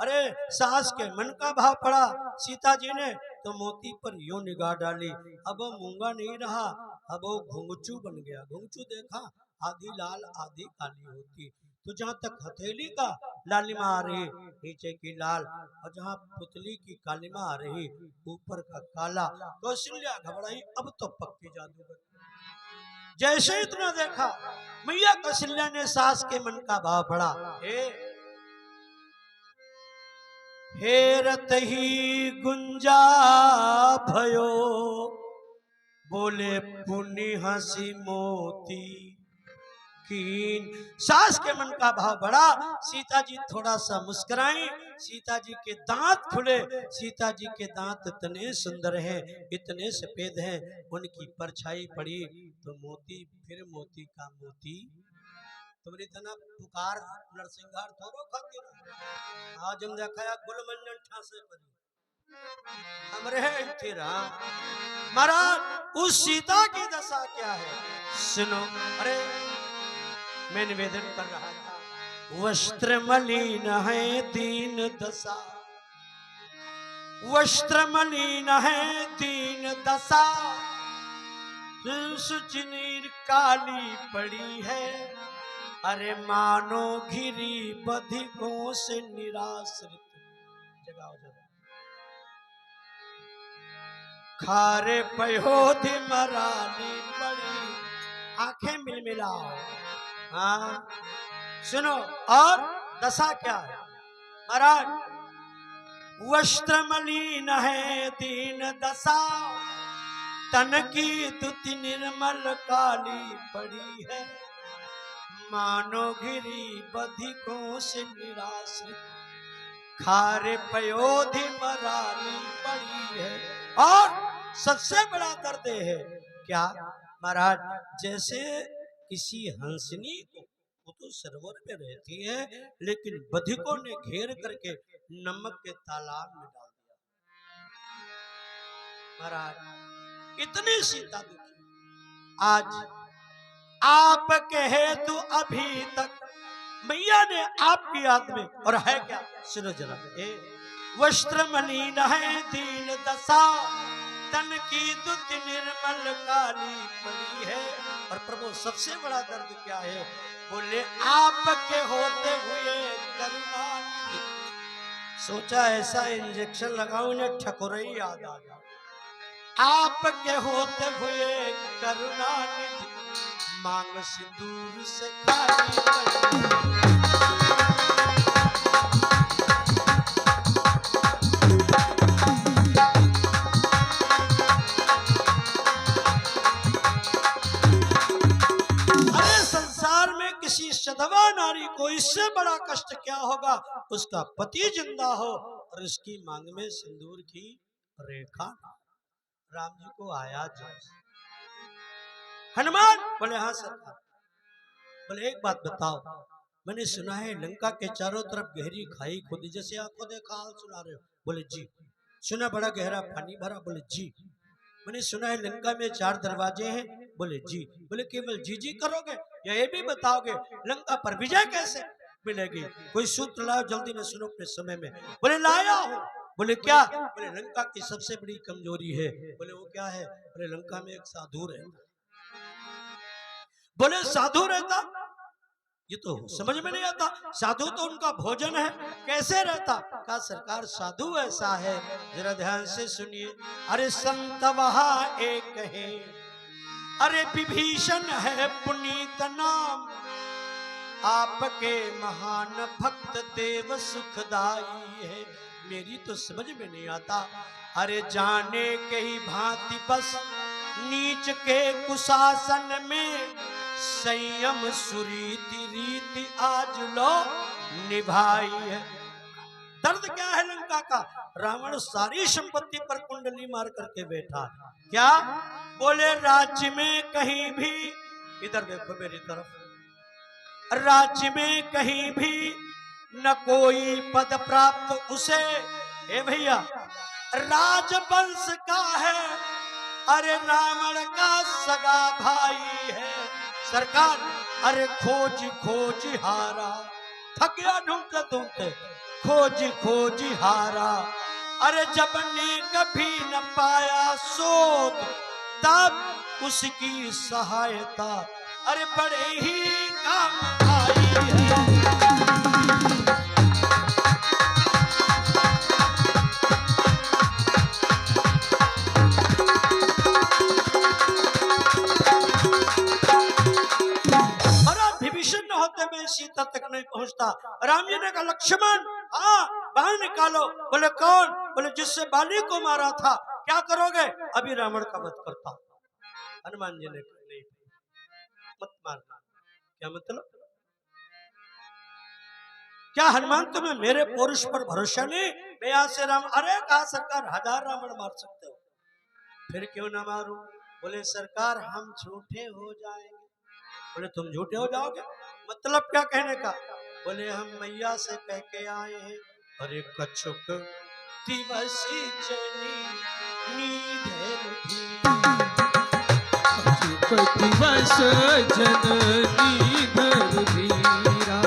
अरे सास के मन का भाव पड़ा सीता जी ने तो मोती पर यूं निगाह डाली। अब वो मूंगा नहीं रहा, अब वो घुंघचू बन गया। घुंघचू देखा, आधी लाल आधी काली होती। तो जहां तक हथेली का लालिमा आ रही, नीचे की लाल, और जहां पुतली की कालिमा आ रही, ऊपर का काला। कौशल्या घबराई, अब तो पक्की जादूगर। जैसे ही इतना देखा, मैया कौशल्या ने सास के मन का भाव पड़ा। हेरत ही गुंजा भयो, बोले पुनि हंसी मोती कीन। सास के मन का भाव बढ़ा। सीता जी थोड़ा सा मुस्कुराई, सीता जी के दांत खुले। सीता जी के दांत इतने सुंदर हैं, इतने सफेद हैं, उनकी परछाई पड़ी तो मोती, फिर मोती का मोती। तुमरी तना पुकार नरसिंहार थोरो खातिर आज हम देखा गुलमंजन ठासे परी हमरे तेरा। महाराज उस सीता की दशा क्या है सुनो। अरे मैं निवेदन कर रहा था, वस्त्र मलिन है दीन दशा, वस्त्र मलिन है दीन दशा, सुचनीर काली पड़ी है, अरे मानो घिरी बधिकों से निराश्रित। जगाओ जगाओ। खारे पयोधि मरानी पड़ी, आंखें मिलमिलाओ। हाँ सुनो, और दशा क्या है महाराज। वस्त्र मलिन है दीन दशा, तन की दुति निर्मल काली पड़ी है, मानो घिरी बधिकों से निराश्रित, खारे पयोधि मरानी पड़ी है। और सबसे बड़ा दर्द है क्या महाराज, जैसे किसी हंसनी को, वो तो सरोवर में रहती है, लेकिन बधिकों ने घेर करके नमक के तालाब में डाल दिया। महाराज इतनी सीता दुखी। आज आपके हेतु अभी तक मैया ने आपकी याद में, और है क्या सुनो जरा। वस्त्र मलिन है दीन दशा, तन की दुति निर्मल काली पड़ी है। और प्रभु सबसे बड़ा दर्द क्या है, बोले आपके होते हुए करुणा। सोचा ऐसा इंजेक्शन लगाऊं ने ठकुरई याद आ जाए। आपके होते हुए करुणा निधि, मांग सिंदूर से खाली पड़ी। किसी सधवा नारी को इससे बड़ा कष्ट क्या होगा, उसका पति जिंदा हो और उसकी मांग में सिंदूर की रेखा। राम जी को आया जोश। हनुमान बोले हाँ सरकार। बोले एक बात बताओ, मैंने सुना है लंका के चारों तरफ गहरी खाई खोदी, जैसे आपको देखा हाल सुना रहे हो। बोले जी। सुना बड़ा गहरा पानी भरा। बोले जी। मैंने सुना है लंका में 4 दरवाजे हैं। बोले जी। बोले केवल जी जी करोगे या ये भी बताओगे लंका पर विजय कैसे मिलेगी? कोई सूत्र लाओ जल्दी में, सुनो अपने समय में। बोले लाया हूं। बोले क्या? बोले लंका की सबसे बड़ी कमजोरी है। बोले वो क्या है? बोले लंका में एक साधु रहता। बोले साधु रहता? ये तो समझ में नहीं आता। साधु तो उनका भोजन है, कैसे रहता? कहा सरकार साधु ऐसा है, जरा ध्यान से सुनिए। अरे संत वहां एक है, अरे विभीषण है पुनीत नाम, आपके महान भक्त देव सुखदाई है। मेरी तो समझ में नहीं आता। अरे जाने के ही भांति बस नीच के कुशासन में, संयम सुरीति रीति आज लो निभाई है। दर्द क्या है लंका का? रावण सारी संपत्ति पर कुंडली मार करके बैठा। क्या बोले? राज्य में कहीं भी, इधर देखो मेरी तरफ, राज्य में कहीं भी न कोई पद प्राप्त उसे। ए भैया, राजवंश का है, अरे रावण का सगा भाई है। सरकार अरे खोज खोज हारा, थक गया ढूंढते ढूंढते, खोज खोज हारा। अरे जब ने कभी न पाया शोध, तब उसकी सहायता अरे बड़े ही काम आई है। विभीषण होते में सीता तक नहीं पहुंचता। राम जी ने कहा लक्ष्मण हाँ बाण निकालो। बोले कौन? बोले जिससे बाली को मारा था। क्या करोगे? अभी रावण का वध करता। हनुमान जी ने कहा नहीं मत मारना। क्या मतलब? क्या हनुमान तुम्हें मेरे पौरुष पर भरोसा नहीं? मैं यहाँ से राम, अरे कहा सरकार 1000 रावण मार सकते हो, फिर क्यों ना मारूं? बोले सरकार हम झूठे हो जाएंगे। बोले तुम झूठे हो जाओगे? मतलब क्या कहने का? बोले हम मैया से कह के आए हैं, अरे कछुक दिवसी जनी नीधर भी, कछुक दिवस जननी धर धीरा।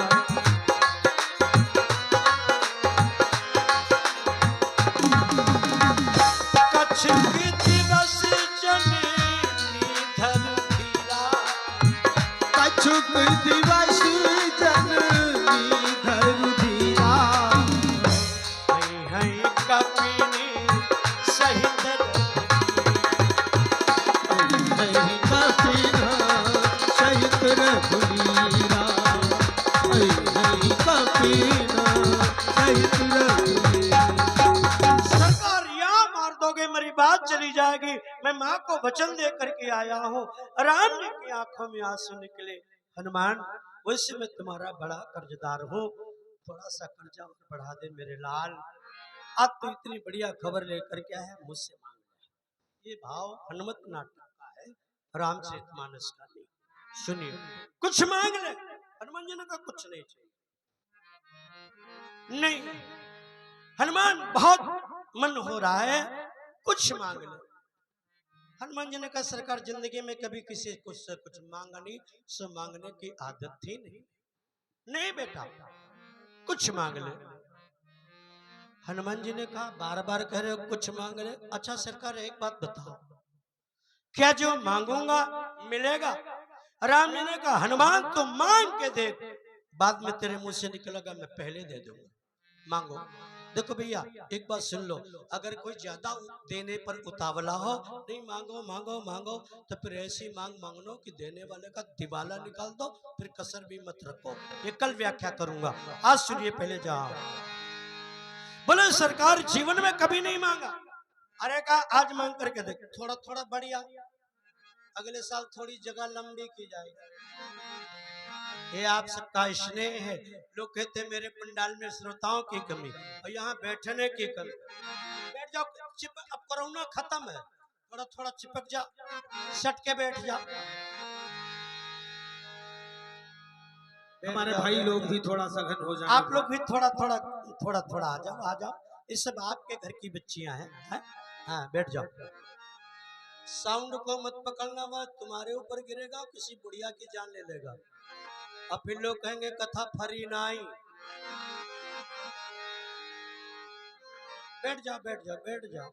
कछुक दिवस जनी नीधर धीरा, कछुक दिवस जननी धर धीरा। है कपिनी सहित नहीं कपिना सहित रघुवीरा। नहीं कपिना सहित रघुवीरा। सरकार यहाँ मार दोगे मेरी बात चली जाएगी। मैं माँ को वचन दे करके आया हूँ। राम जी की आंखों में आंसू निकले। हनुमान वैसे मैं तुम्हारा बड़ा कर्जदार हूँ, थोड़ा सा कर्जा और बढ़ा दे मेरे लाल। अब तो इतनी बढ़िया खबर लेकर के आया, मुझसे मांग ले। ये भाव हनुमत नाटक का है, रामचरितमानस का नहीं। सुनिए, कुछ मांग ले। हनुमान जी ने कहा कुछ नहीं चाहिए। नहीं हनुमान बहुत मन हो रहा है, कुछ मांग ले। हनुमान जी ने कहा सरकार जिंदगी में कभी किसी कुछ से कुछ मांगा नहीं, सो मांगने की आदत थी नहीं। नहीं बेटा कुछ मांग ले। हनुमान जी ने कहा बार बार कह रहे हो कुछ मांग ले। अच्छा सरकार एक बात बताओ, क्या जो मांगूंगा मिलेगा? राम जी ने कहा हनुमान तो मांग के देख, बाद में तेरे मुंह से निकलेगा मैं पहले दे दूंगा, मांगो। देखो भैया एक बात सुन लो, अगर कोई ज्यादा देने पर उतावला हो, नहीं मांगो मांगो मांगो, तो फिर ऐसी मांग मांगनो कि देने वाले का दिवाला निकाल दो, फिर कसर भी मत रखो। ये कल व्याख्या करूंगा, आज सुनिए पहले जाओ। बोले सरकार जीवन में कभी नहीं मांगा। अरे कहा आज मांग करके देख, थोड़ा थोड़ा बढ़िया, अगले साल थोड़ी जगह लंबी की जाएगी। ये आप सबका स्नेह है। लोग कहते हैं मेरे पंडाल में श्रोताओं की कमी और यहाँ बैठने की कमी। बैठ जाओ, अब कोरोना खत्म है, थोड़ा थोड़ा चिपक जा, सट के बैठ जा। हमारे भाई लोग भी थोड़ा सघन हो जाए। आप लोग भी थोड़ा थोड़ा थोड़ा थोड़ा आ जाओ, आ जाओ। ये सब आपके घर की बच्चियां हैं, है? हाँ बैठ जाओ। साउंड को मत पकड़ना, वह तुम्हारे ऊपर गिरेगा, किसी बुढ़िया की जान ले लेगा। अब फिर लोग कहेंगे कथा फरी नाई। बैठ जाओ बैठ जाओ बैठ जाओ।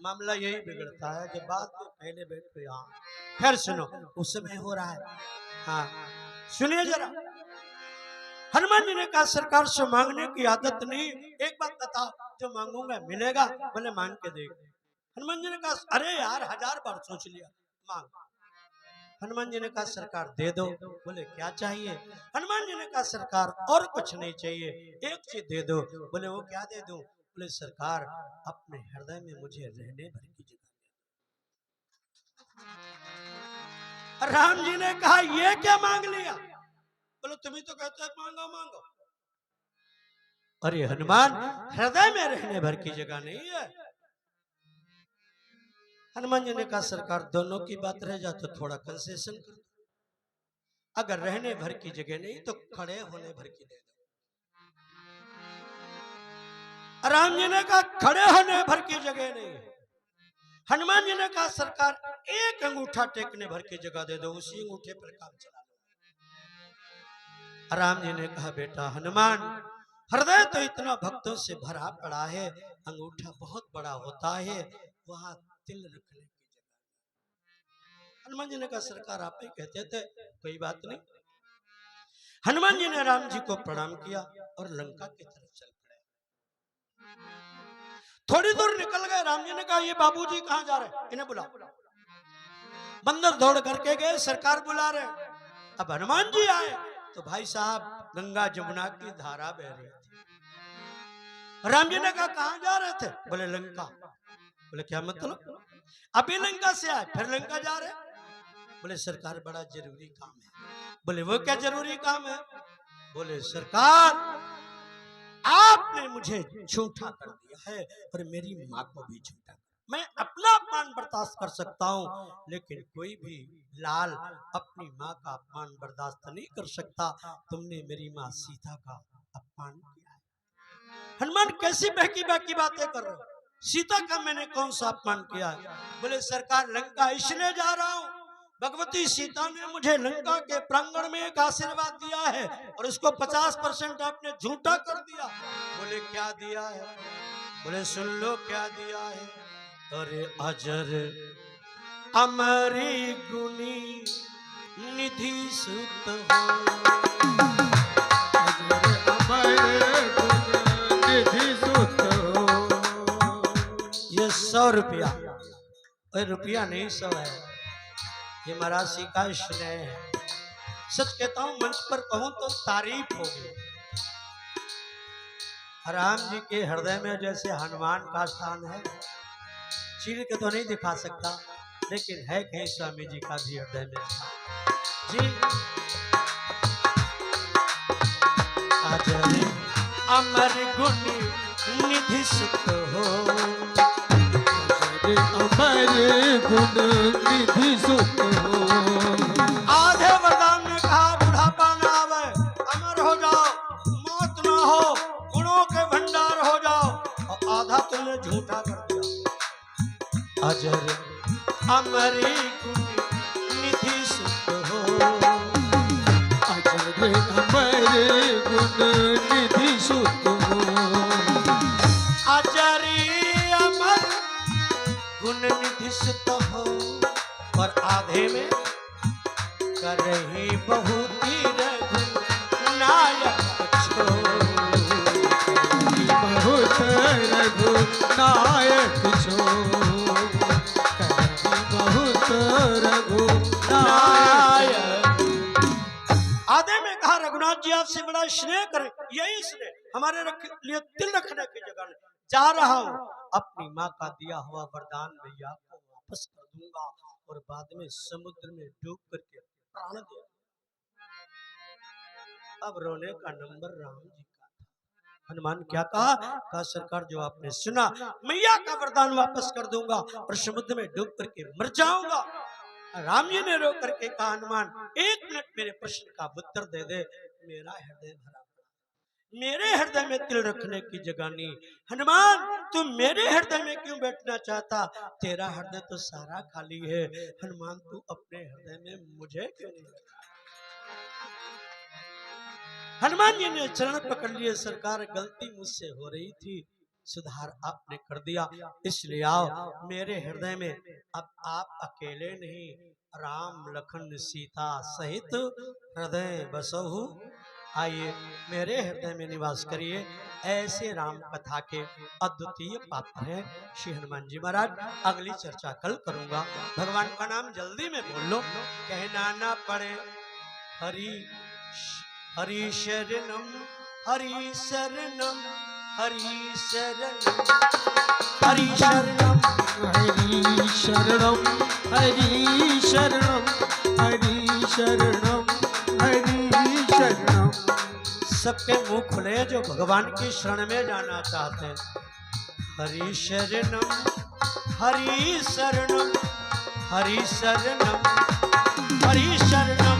मामला यही बिगड़ता है जब बात में पहले बैठ के यहाँ। फिर सुनो, उस समय हो रहा है। हाँ सुनिए जरा। हनुमान जी ने कहा सरकार से मांगने की आदत नहीं, एक बात बताओ जो मांगूंगा मिलेगा? बोले मांग के देख। हनुमान जी ने कहा अरे यार 1000 बार सोच लिया, मांग। हनुमान जी ने कहा सरकार दे दो। बोले क्या चाहिए? हनुमान जी ने कहा सरकार और कुछ नहीं चाहिए, एक चीज दे दो। बोले वो क्या दे दूं? बोले सरकार अपने हृदय में मुझे रहने भर की जगह। राम जी ने कहा ये क्या मांग लिया? बोले तुम्हें तो कहते हैं मांगो मांगो। अरे हनुमान, हृदय में रहने भर की जगह नहीं है। हनुमान जी ने कहा सरकार दोनों की बात रह जा तो थोड़ा कंसेशन कर दो, अगर रहने भर की जगह नहीं तो खड़े होने भर की दे दो। राम जी ने कहा खड़े होने भर की जगह नहीं है। हनुमान जी ने कहा सरकार एक अंगूठा टेकने भर की जगह दे दो, उसी अंगूठे पर काम चला लो। राम जी ने कहा बेटा हनुमान, हृदय तो इतना भक्तों से भरा पड़ा है, अंगूठा बहुत बड़ा होता है, वहां तिल रखने की जगह। हनुमान जी ने कहा सरकार आप ही कहते थे, कोई बात नहीं। हनुमान जी ने राम जी को प्रणाम किया और लंका की तरफ चल पड़े। थोड़ी दूर निकल गए, राम जी ने कहा ये बाबूजी कहाँ जा रहे हैं, इन्हें बुलाओ। बंदर दौड़ करके गए, सरकार बुला रहे। अब हनुमान जी आए तो भाई साहब गंगा जमुना की धारा बह रही थी। राम जी ने कहा कहाँ जा रहे थे, बोले लंका। बोले क्या मतलब, अभी लंका से आए फिर लंका जा रहे। बोले सरकार बड़ा जरूरी काम है। बोले वो क्या जरूरी काम है। बोले सरकार आपने मुझे झूठा कर दिया है और मेरी माँ को भी झूठा। मैं अपना अपमान बर्दाश्त कर सकता हूँ, लेकिन कोई भी लाल अपनी माँ का अपमान बर्दाश्त नहीं कर सकता। तुमने मेरी माँ सीता का अपमान किया है। हनुमान कैसी बहकी बहकी बातें कर रहे हो, सीता का मैंने कौन सा अपमान किया है। बोले सरकार लंका इसलिए जा रहा हूँ, भगवती सीता ने मुझे लंका के प्रांगण में एक आशीर्वाद दिया है और उसको 50% आपने झूठा कर दिया। बोले क्या दिया है। बोले सुन लो क्या दिया है। अरे अजर अमरी गुनी निधि सुत हो, निधि सुत हो। ये 100 रुपया, रुपया नहीं 100 है, ये मरासी का स्नेह है। सच कहता हूं मंच पर कहूं तो तारीफ होगी। राम जी के हृदय में जैसे हनुमान का स्थान है, चीर के तो नहीं दिखा सकता, लेकिन है कहीं स्वामी जी का भी हृदय में स्थान जी। अजर अमर गुणी निधि सुत हो, अमर गुण निधि सुत हो। आधे वरदान ने कहा बुढ़ापा ना आवे, अमर हो जाओ, मौत ना हो, गुणों के भंडार हो जाओ, और आधा तुमने झूठा कर दिया। अजर अमरी गुण निधि सुत हो, अजर अमर गुण निधि सुत हो। अजरी अमर गुण निधि सुत हो, और आधे में करही बहुती रघु नायक छो, बहुत रघु नायक छो, बहुत रघु नायक। आधे में कहा रघुनाथ जी आपसे बड़ा स्नेह करें, यही स्नेह हमारे लिए तिल रखने की जगह नहीं। जा रहा हूँ, अपनी माँ का दिया हुआ वरदान भैया को वापस कर दूंगा और बाद में समुद्र में डूब करके प्राण दे। अब रोने का नंबर राम जी का था। हनुमान क्या कहा, कहा सरकार जो आपने सुना, मैया का वरदान वापस कर दूंगा और समुद्र में डूब करके मर जाऊंगा। राम जी ने रो करके कहा हनुमान 1 मिनट मेरे प्रश्न का उत्तर दे दे, मेरा हृदय भरा, मेरे हृदय में तिल रखने की जगह नहीं। हनुमान तू मेरे हृदय में क्यों बैठना चाहता, तेरा हृदय तो सारा खाली है। हनुमान तू अपने हृदय में मुझे क्यों नहीं रखता। हनुमान जी ने चरण पकड़ लिए, सरकार गलती मुझसे हो रही थी, सुधार आपने कर दिया, इसलिए आओ मेरे हृदय में। अब आप अकेले नहीं, राम लखन सीता सहित हृदय बसहु, आइए मेरे हृदय में निवास करिए। ऐसे राम कथा के अद्वितीय पात्र हैं श्री हनुमान जी महाराज। अगली चर्चा कल करूंगा। भगवान का नाम जल्दी में बोल लो, कहना ना पड़े। हरि हरि शरणम हरि शरणम हरि शरणम हरि शरणम हरि शरणम हरि शरणम हरि शरणम हरि शरणम। सबके मुंह खुले जो भगवान की शरण में जाना चाहते हैं। हरि शरणम हरि शरणम हरि शरणम हरि शरणम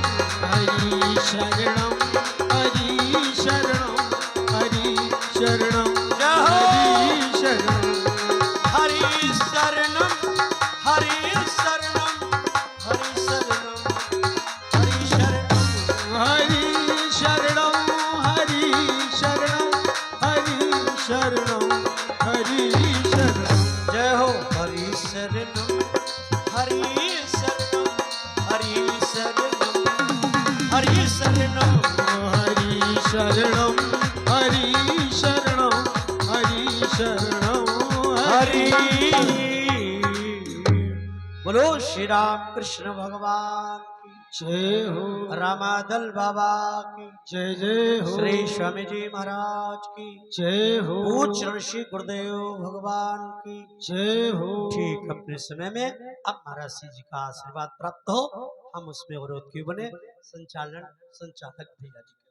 हरि शरणम हरि शरणम हरि शरणम जय हो। हरि शरणम हरि शरणम हरि शरणम हरि शरणम हरि शरणम हरि शरणम हरि शरणम हरि शरणम हरि शरणम जय हो। हरि शरणम हरि शरणम हरि शरणम हरि शरणम हरि शरणम हरि शरणम हरि शरणम हरि। बोलो श्री राम कृष्ण भगवान की जय हो रामादल बाबा की जय जय हो श्री स्वामी जी महाराज की जय हो पूज्य ऋषि गुरुदेव भगवान की जय हो ठीक अपने समय में अब महाराज जी का आशीर्वाद प्राप्त हो, हम उसमें विरोध क्यों बने। संचालक भैया जी।